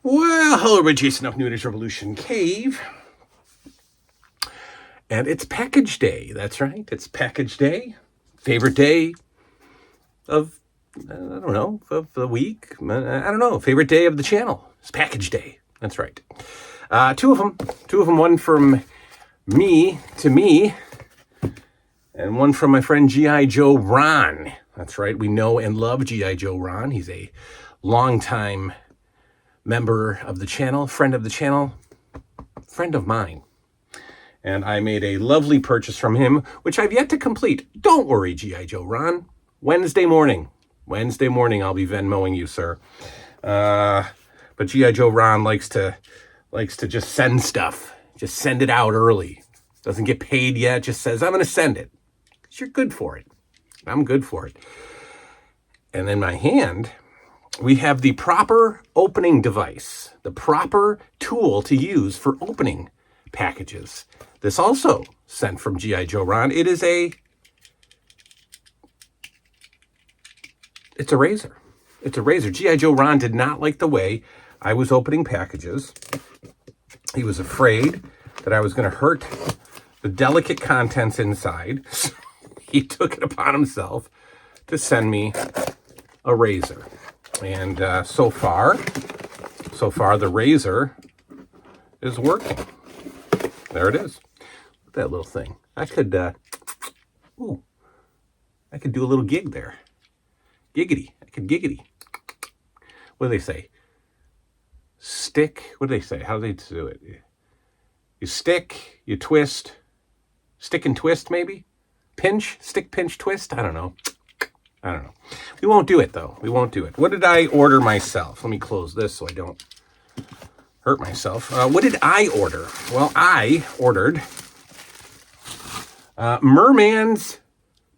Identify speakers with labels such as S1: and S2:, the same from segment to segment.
S1: Well, hello, everybody. Jason of New Age Revolution Cave. And it's package day. That's right. It's package day. Favorite day of, I don't know, of the week. I don't know. Favorite day of the channel. It's package day. That's right. Two of them. One from me to me. And one from my friend G.I. Joe Ron. That's right. We know and love G.I. Joe Ron. He's a longtime member of the channel, friend of the channel, friend of mine. And I made a lovely purchase from him, which I've yet to complete. Don't worry, G.I. Joe Ron. Wednesday morning, I'll be Venmoing you, sir. But G.I. Joe Ron likes to just send stuff. Just send it out early. Doesn't get paid yet. Just says, I'm going to send it. Because you're good for it. I'm good for it. And in my hand, we have the proper opening device, the proper tool to use for opening packages. This also sent from G.I. Joe Ron. It's a razor. It's a razor. G.I. Joe Ron did not like the way I was opening packages. He was afraid that I was going to hurt the delicate contents inside. So he took it upon himself to send me a razor. And so far, the razor is working. There it is. Look at that little thing. I could do a little gig there. Giggity. I could giggity. What do they say? Stick. What do they say? How do they do it? You stick, you twist. Stick and twist, maybe? Pinch? Stick, pinch, twist? I don't know. We won't do it, though. We won't do it. What did I order myself? Let me close this so I don't hurt myself. What did I order? Well, I ordered Merman's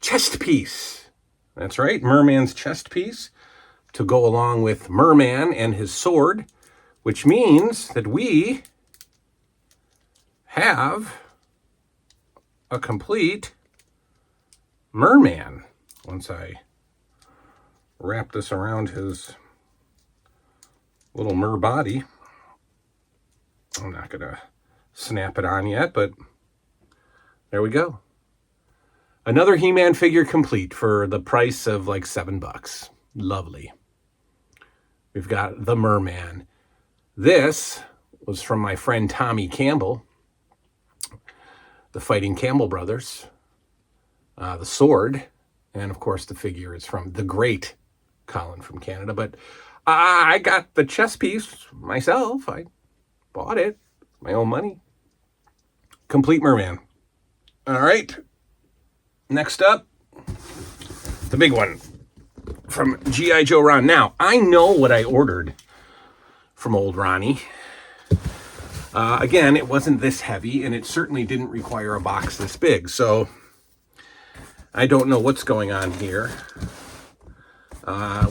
S1: chest piece. That's right, Merman's chest piece to go along with Merman and his sword, which means that we have a complete Merman. Once I wrap this around his little mer body. I'm not going to snap it on yet, but there we go. Another He-Man figure complete for the price of like $7. Lovely. We've got the Merman. This was from my friend Tommy Campbell, the Fighting Campbell Brothers. The sword, and of course the figure is from the great Colin from Canada, but I got the chess piece myself. I bought it, my own money. Complete Merman. All right. Next up, the big one from G.I. Joe Ron. Now, I know what I ordered from old Ronnie. Again, it wasn't this heavy, and it certainly didn't require a box this big, so I don't know what's going on here.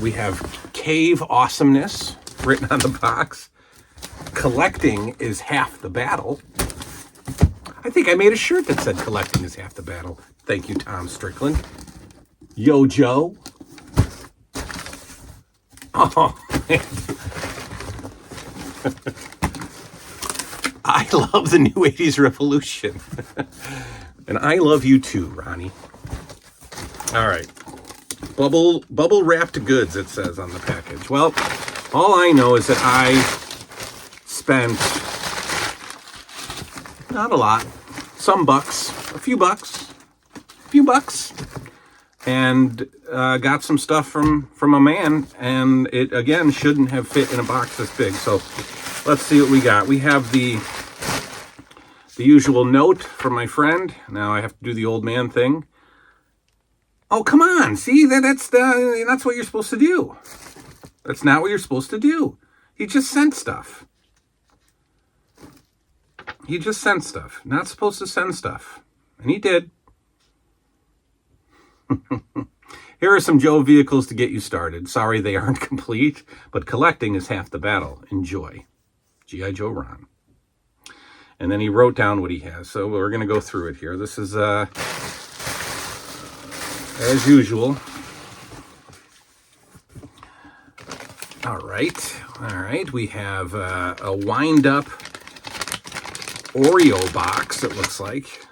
S1: We have Cave Awesomeness written on the box. Collecting is half the battle. I think I made a shirt that said collecting is half the battle. Thank you, Tom Strickland. Yo, Joe. Oh, man. I love the New 80s Revolution. And I love you too, Ronnie. All right. Bubble wrapped goods, it says on the package. Well, all I know is that I spent not a lot, some bucks, a few bucks, and got some stuff from a man, and it again shouldn't have fit in a box this big. So let's see what we got. We have the usual note from my friend. Now I have to do the old man thing. Oh, come on. See, that's what you're supposed to do. That's not what you're supposed to do. He just sent stuff. Not supposed to send stuff. And he did. Here are some Joe vehicles to get you started. Sorry they aren't complete, but collecting is half the battle. Enjoy. G.I. Joe Ron. And then he wrote down what he has. So we're going to go through it here. This is as usual. All right. All right, we have a wind-up Oreo box, it looks like,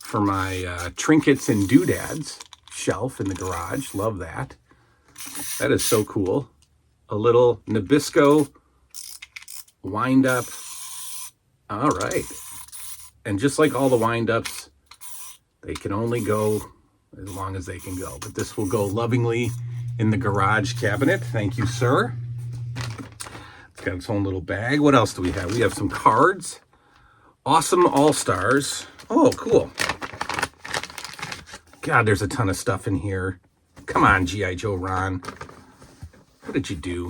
S1: for my trinkets and doodads shelf in the garage. Love that. That is so cool. A little Nabisco wind-up. All right. And just like all the wind-ups, they can only go as long as they can go. But this will go lovingly in the garage cabinet. Thank you, sir. It's got its own little bag. What else do we have? We have some cards. Awesome All-Stars. Oh, cool. God, there's a ton of stuff in here. Come on, G.I. Joe Ron. What did you do?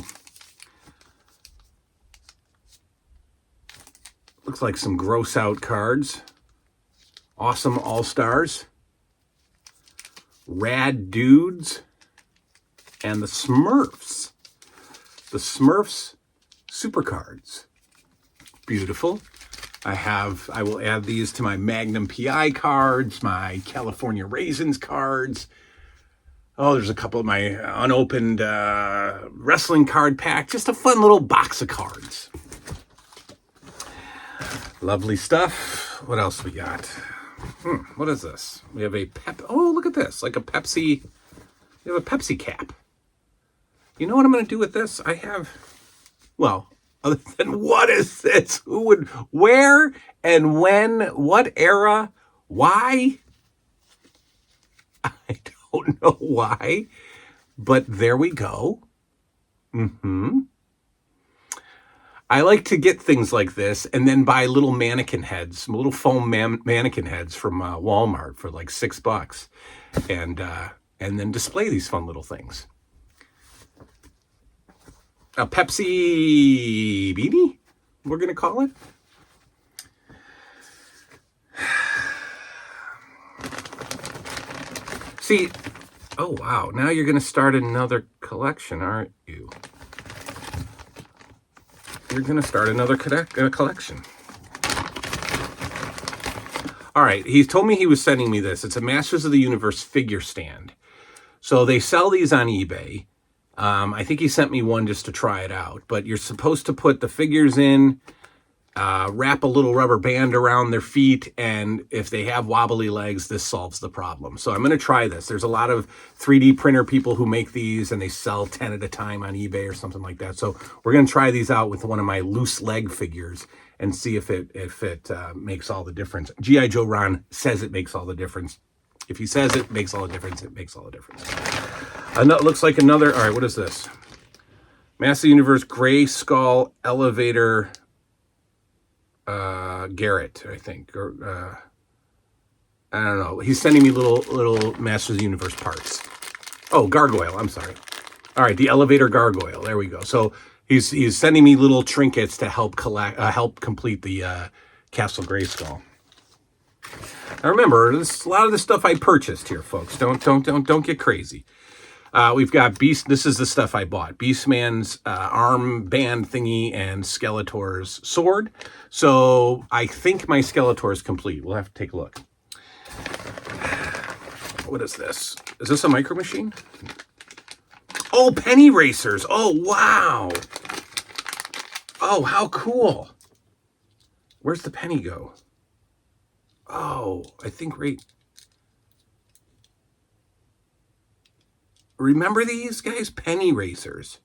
S1: Looks like some gross out cards. Awesome All-Stars. Rad Dudes. And the Smurfs. The Smurfs Super Cards. Beautiful. I will add these to my Magnum PI cards, my California Raisins cards. Oh, there's a couple of my unopened wrestling card pack. Just a fun little box of cards. Lovely stuff. What else we got? What is this? We have a oh, look at this. Like a Pepsi. We have a Pepsi cap. You know what I'm going to do with this? I have, well, other than what is this? Who would, where and when, what era, why? I don't know why, but there we go. I like to get things like this and then buy little mannequin heads, some little foam mannequin heads from Walmart for like $6, and then display these fun little things. A Pepsi beanie, we're going to call it. See, oh wow, now you're going to start another collection, aren't you? You're going to start another collection. All right, he told me he was sending me this. It's a Masters of the Universe figure stand. So they sell these on eBay. I think he sent me one just to try it out. But you're supposed to put the figures in, wrap a little rubber band around their feet, and if they have wobbly legs, this solves the problem. So I'm going to try this. There's a lot of 3D printer people who make these, and they sell 10 at a time on eBay or something like that. So we're going to try these out with one of my loose leg figures and see if it makes all the difference. G.I. Joe Ron says it makes all the difference. If he says it makes all the difference, it makes all the difference. It looks like another, all right, what is this? Master Universe Gray Skull Elevator Garrett, I think. Or I don't know. He's sending me little Masters of the Universe parts. Oh, Gargoyle, I'm sorry. All right, the Elevator Gargoyle. There we go. So he's sending me little trinkets to help complete the Castle Grayskull. Now remember, a lot of the stuff I purchased here, folks. Don't get crazy. We've got Beast. This is the stuff I bought. Beastman's arm band thingy and Skeletor's sword. So I think my Skeletor is complete. We'll have to take a look. What is this? Is this a micro machine? Oh, penny racers. Oh, wow. Oh, how cool. Where's the penny go? Oh, I think right. Remember these guys? Penny racers.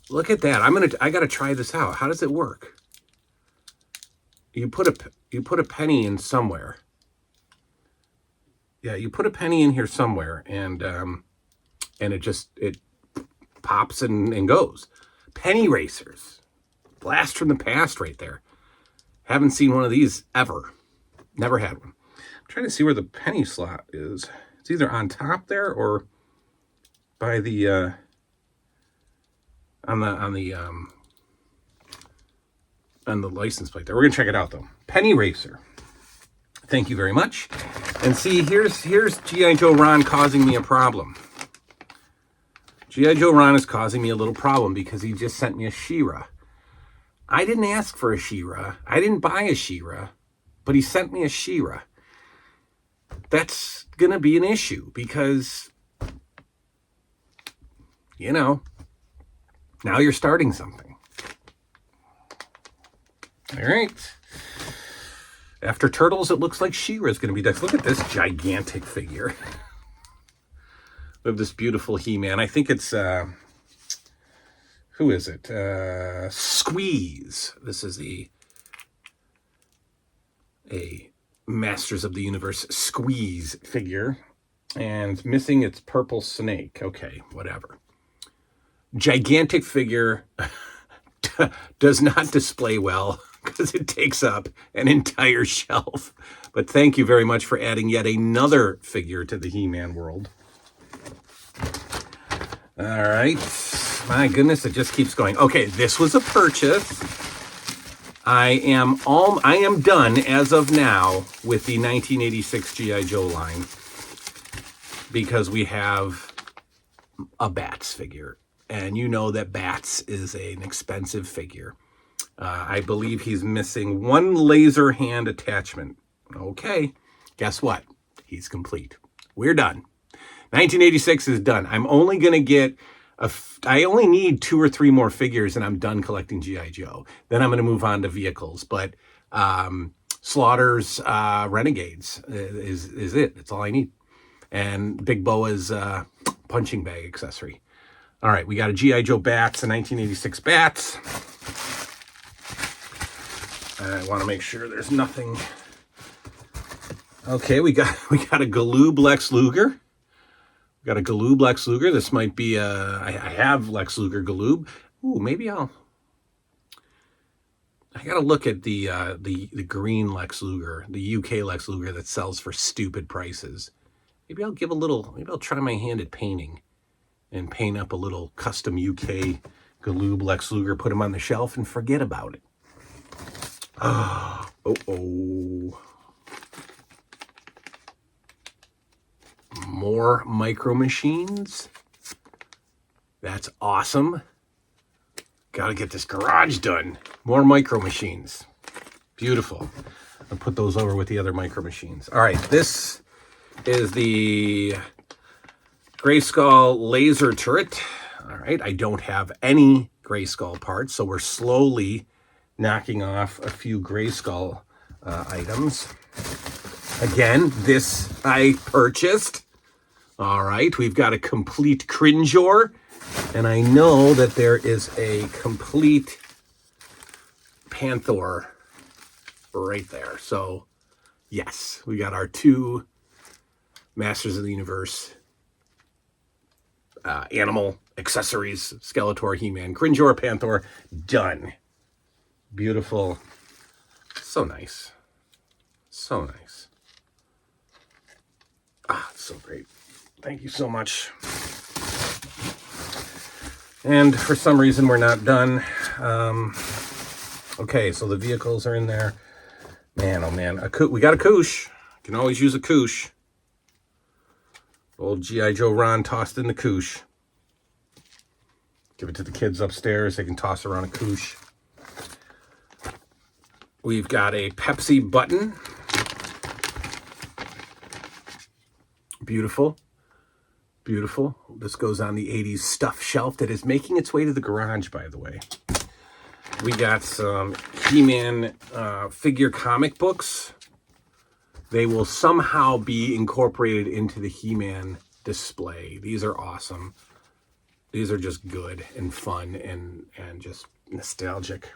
S1: Look at that. I gotta try this out. How does it work? You put a penny in somewhere. Yeah, you put a penny in here somewhere, and it pops and goes. Penny racers. Blast from the past right there. Haven't seen one of these ever. Never had one. I'm trying to see where the penny slot is. It's either on top there or by the on the license plate there. We're gonna check it out though. Penny Racer. Thank you very much. And see, here's G.I. Joe Ron causing me a problem. G.I. Joe Ron is causing me a little problem because he just sent me a She-Ra. I didn't ask for a She-Ra. I didn't buy a She-Ra, but he sent me a She-Ra. That's going to be an issue because, you know, Now you're starting something. All right. After Turtles, it looks like She-Ra is going to be next. Look at this gigantic figure. We have this beautiful He-Man. I think it's, who is it? Squeeze. This is a Masters of the Universe Squeeze figure. And missing its purple snake. Okay, whatever. Gigantic figure does not display well because it takes up an entire shelf. But thank you very much for adding yet another figure to the He-Man world. All right. My goodness, it just keeps going. Okay, this was a purchase. I am done as of now with the 1986 G.I. Joe line because we have a Bats figure. And you know that Bats is an expensive figure. I believe he's missing one laser hand attachment. Okay, guess what? He's complete. We're done. 1986 is done. I'm only going to get I only need 2 or 3 more figures and I'm done collecting G.I. Joe. Then I'm going to move on to vehicles. But Slaughter's Renegades is it. That's all I need. And Big Boa's punching bag accessory. All right, we got a G.I. Joe Bats, a 1986 Bats. I want to make sure there's nothing. Okay, we got a Galoob Lex Luger. We got a Galoob Lex Luger. This might be I have Lex Luger Galoob. Ooh, maybe I got to look at the green Lex Luger, the UK Lex Luger that sells for stupid prices. Maybe I'll try my hand at painting and paint up a little custom UK Galoob Lex Luger, put him on the shelf and forget about it. Oh. More Micro Machines. That's awesome. Got to get this garage done. More Micro Machines. Beautiful. I'll put those over with the other Micro Machines. All right, this is the Grayskull laser turret. All right, I don't have any Grayskull parts, so we're slowly knocking off a few Grayskull items. Again, this I purchased. All right, we've got a complete Cringeor, and I know that there is a complete Panther right there. So, yes, we got our 2 Masters of the Universe animal accessories, Skeletor, He-Man, Cringeor, Panther, done. Beautiful. So nice. So nice. So great. Thank you so much. And for some reason, we're not done. Okay, so the vehicles are in there. Man, oh man. We got a Koosh. Can always use a Koosh. Old G.I. Joe Ron tossed in the Koosh. Give it to the kids upstairs. They can toss around a Koosh. We've got a Pepsi button. Beautiful. Beautiful. This goes on the 80s stuff shelf that is making its way to the garage, by the way. We got some He-Man figure comic books. They will somehow be incorporated into the He-Man display. These are awesome. These are just good and fun and just nostalgic.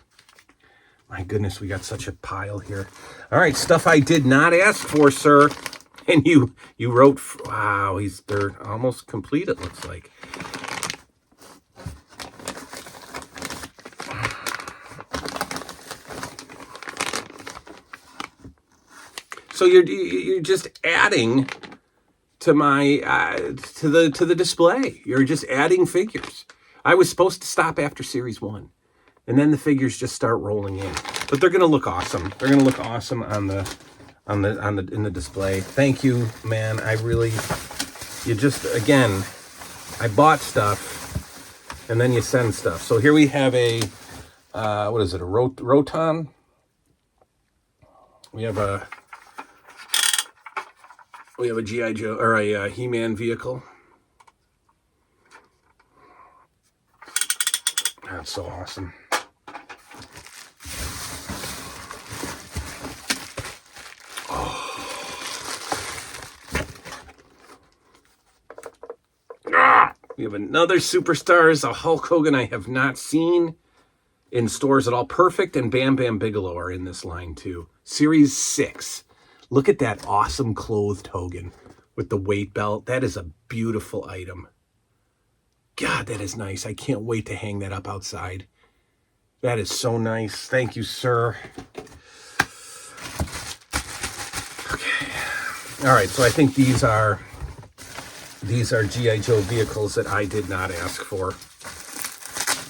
S1: My goodness, we got such a pile here. All right, stuff I did not ask for, sir. And you wrote, wow, they're almost complete, it looks like. So you're just adding to my to the display. You're just adding figures. I was supposed to stop after Series 1. And then the figures just start rolling in. But they're gonna look awesome. They're gonna look awesome in the display. Thank you, man. I bought stuff and then you send stuff. So here we have a what is it, a Roton? We have a G.I. Joe or a He-Man vehicle. That's so awesome. We have another Superstars, a Hulk Hogan I have not seen in stores at all. Perfect and Bam Bam Bigelow are in this line too. Series 6. Look at that awesome clothed Hogan with the weight belt. That is a beautiful item. God, that is nice. I can't wait to hang that up outside. That is so nice. Thank you, sir. Okay. All right, so I think these are G.I. Joe vehicles that I did not ask for,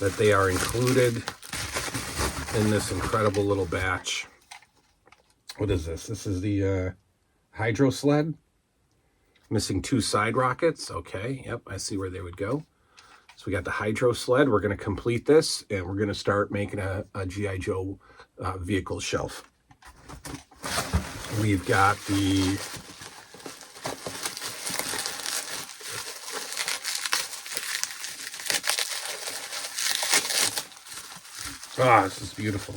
S1: that they are included in this incredible little batch. What is this? This is the Hydro Sled. Missing 2 side rockets. Okay, yep, I see where they would go. So we got the Hydro Sled. We're going to complete this, and we're going to start making a G.I. Joe vehicle shelf. We've got the this is beautiful.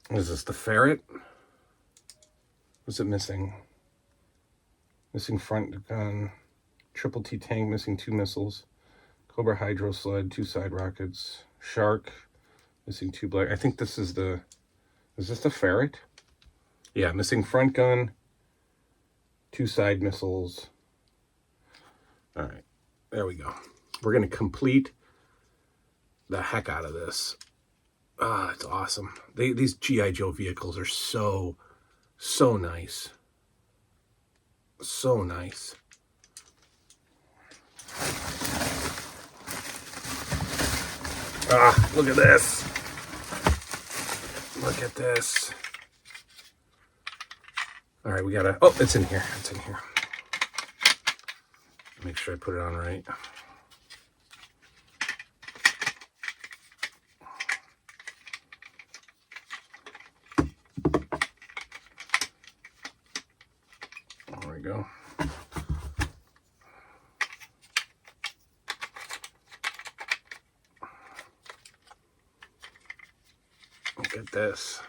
S1: What is this, the Ferret? What's it missing? Missing front gun, Triple T tank, missing 2 missiles, Cobra Hydro Sled, 2 side rockets, Shark, missing 2 black. I think this is is this the Ferret? Yeah, missing front gun, 2 side missiles. All right, there we go. We're going to complete the heck out of this. It's awesome. These G.I. Joe vehicles are so nice. So nice. Look at this. Look at this. All right, we gotta, it's in here. It's in here. Make sure I put it on right. There we go. Look at this.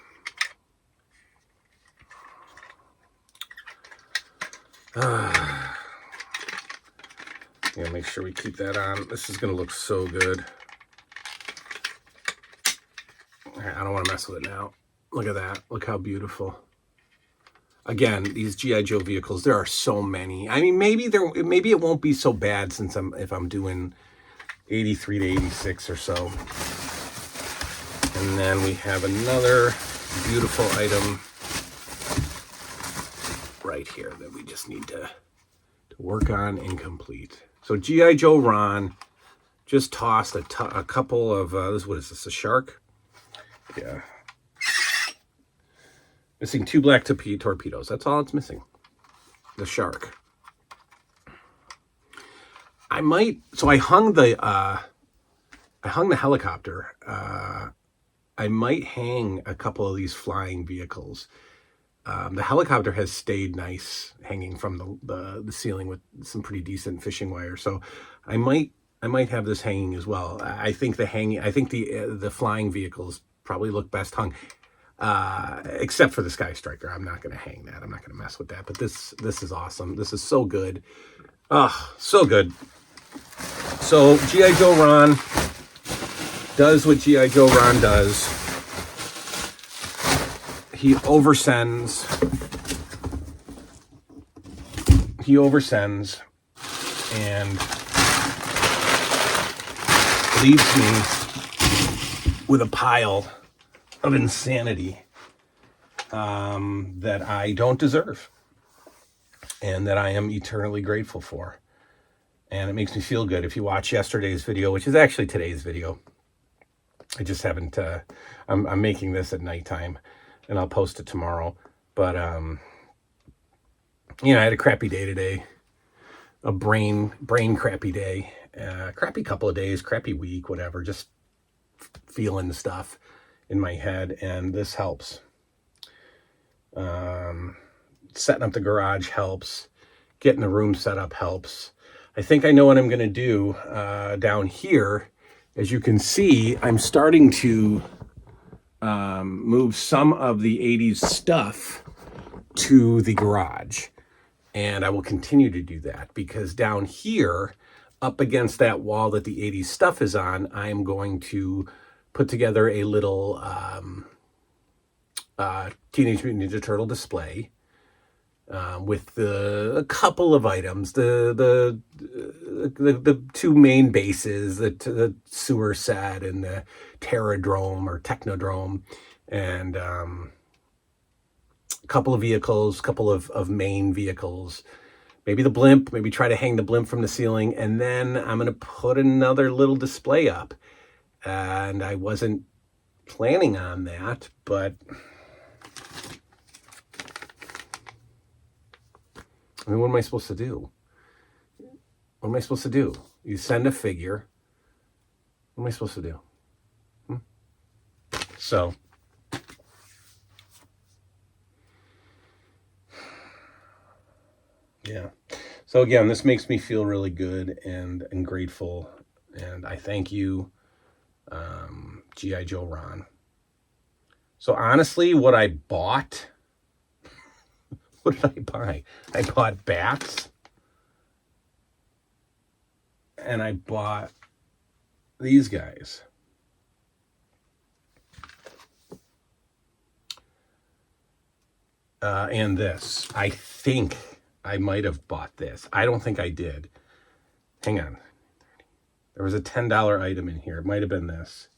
S1: Yeah, make sure we keep that on. This is going to look so good. I don't want to mess with it now. Look at that. Look how beautiful. Again, these G.I. Joe vehicles, there are so many. I mean, maybe it won't be so bad since if I'm doing 83 to 86 or so. And then we have another beautiful item right here that we just need to work on and complete. So G.I. Joe Ron just tossed a couple of, what is this, a Shark? Yeah. Missing 2 black torpedoes. That's all it's missing. The Shark. I hung the helicopter. I might hang a couple of these flying vehicles. The helicopter has stayed nice hanging from the ceiling with some pretty decent fishing wire. So I might have this hanging as well. I think the flying vehicles probably look best hung. Except for the Sky Striker. I'm not going to hang that. I'm not going to mess with that. But this is awesome. This is so good. Oh, so good. So G.I. Joe Ron does what G.I. Joe Ron does. He oversends and leaves me with a pile of insanity that I don't deserve and that I am eternally grateful for. And it makes me feel good. If you watch yesterday's video, which is actually today's video, I just haven't, I'm making this at nighttime and I'll post it tomorrow. But, I had a crappy day today, a brain crappy day, crappy couple of days, crappy week, whatever, just feeling the stuff in my head, and this helps. Setting up the garage helps. Getting the room set up helps. I think I know what I'm going to do down here. As you can see, I'm starting to move some of the 80s stuff to the garage. And I will continue to do that because down here, up against that wall that the 80s stuff is on, I'm going to put together a little Teenage Mutant Ninja Turtle display with a couple of items, the two main bases, the sewer set and the Terradrome or Technodrome, and a couple of vehicles, couple of main vehicles, maybe the blimp, maybe try to hang the blimp from the ceiling, and then I'm going to put another little display up. And I wasn't planning on that, but I mean, what am I supposed to do? What am I supposed to do? You send a figure. What am I supposed to do? So, yeah. So again, this makes me feel really good and grateful. And I thank you, G.I. Joe Ron. So honestly, what I bought... What did I buy? I bought bats. And I bought these guys. And this. I think I might have bought this. I don't think I did. Hang on. There was a $10 item in here. It might have been this.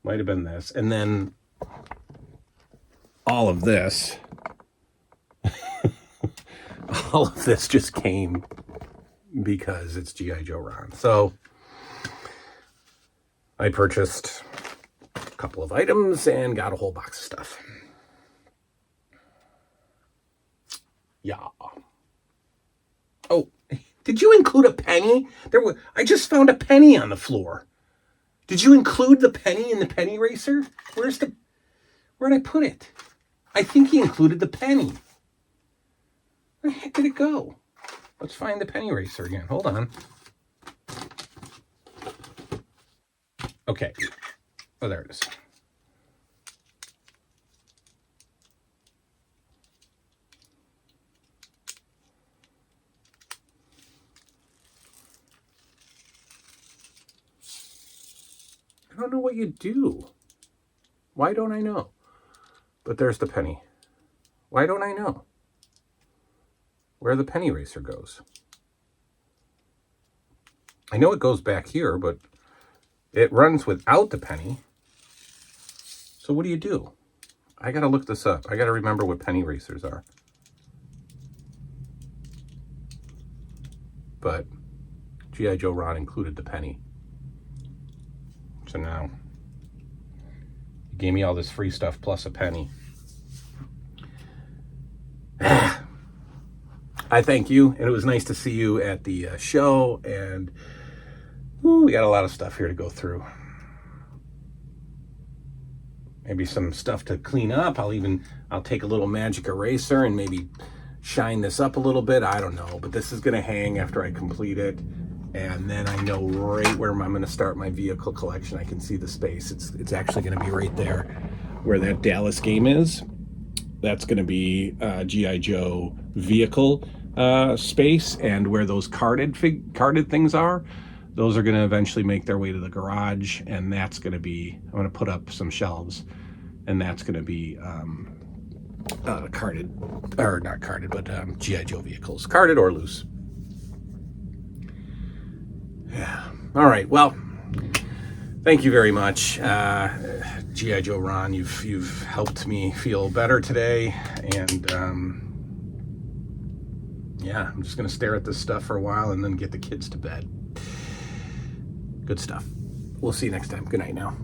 S1: Might have been this. And then all of this. All of this just came because it's G.I. Joe Ron. So I purchased a couple of items and got a whole box of stuff. Yeah. Oh, did you include a penny? I just found a penny on the floor. Did you include the penny in the penny racer? Where'd I put it? I think he included the penny. Where the heck did it go? Let's find the penny racer again. Hold on. Okay. Oh, there it is. I don't know what you do. Why don't I know? But there's the penny. Why don't I know where the penny racer goes? I know it goes back here, but it runs without the penny. So what do you do? I gotta look this up. I gotta remember what penny racers are. But G.I. Joe Ron included the penny. So now, you gave me all this free stuff plus a penny. I thank you, and it was nice to see you at the show, and we got a lot of stuff here to go through. Maybe some stuff to clean up. I'll take a little magic eraser and maybe shine this up a little bit. I don't know, but this is going to hang after I complete it. And then I know right where I'm going to start my vehicle collection. I can see the space. It's actually going to be right there where that Dallas game is. That's going to be G.I. Joe vehicle space, and where those carded things are, those are going to eventually make their way to the garage, and that's going to be, I'm going to put up some shelves, and that's going to be carded, or not carded, but G.I. Joe vehicles, carded or loose. Yeah. All right. Well, thank you very much, G.I. Joe Ron. You've helped me feel better today, and yeah, I'm just gonna stare at this stuff for a while and then get the kids to bed. Good stuff. We'll see you next time. Good night now.